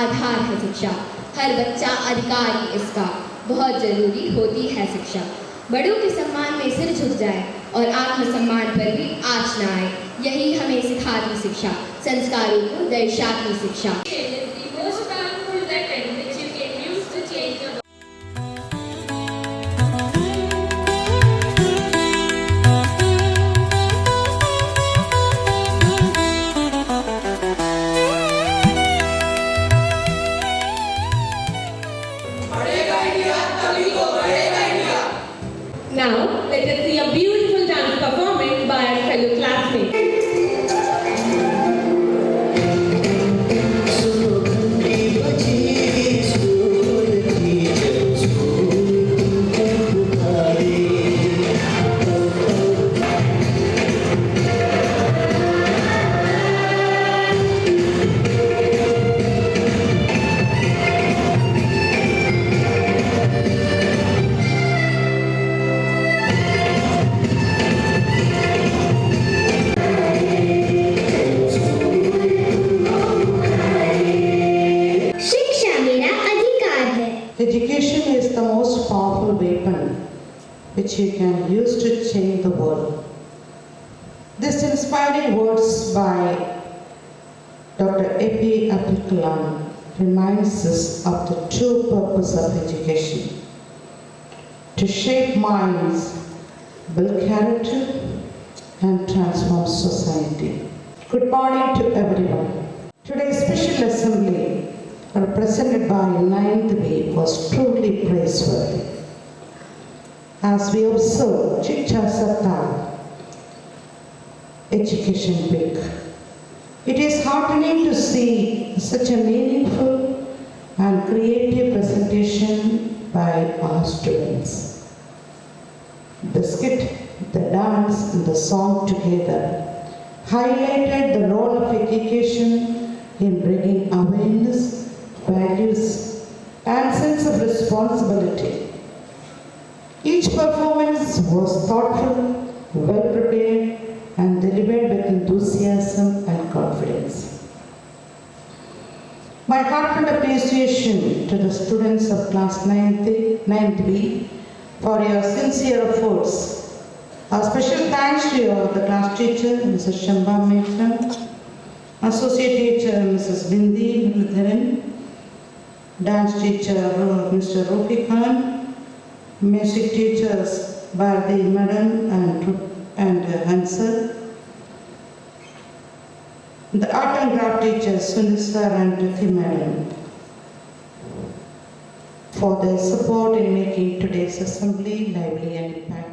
आधार है शिक्षा। हर बच्चा अधिकारी इसका, बहुत जरूरी होती है शिक्षा। बड़ों के सम्मान में सिर झुक जाए और आत्मसम्मान पर भी आँच न आए, यही हमें सिखाती शिक्षा, संस्कारों को दर्शाती शिक्षा। Now, let us see a beautiful dance performance by our fellow classmates. Education is the most powerful weapon which you can use to change the world. This inspiring words by Dr. A.P. Abdul Kalam reminds us of the true purpose of education: to shape minds, build character, and transform society. Good morning to everyone. Today's special assembly, represented by 9th B, was truly praiseworthy. As we observe Chicha Sata, Education Week, it is heartening to see such a meaningful and creative presentation by our students. The skit, the dance, and the song together highlighted the role of education in bringing awareness, values, and sense of responsibility. Each performance was thoughtful, well prepared, and delivered with enthusiasm and confidence. My heartfelt appreciation to the students of class 9th B for your sincere efforts. A special thanks to the class teacher, Mrs. Shamba Matron, associate teacher, Mrs. Bindi Mudharan, dance teacher, Mr. Rofi Khan, music teachers, Bharati Madam and Hansel, the art and craft teachers, Sunil sir and Rithi Madam, for their support in making today's assembly lively and impactful.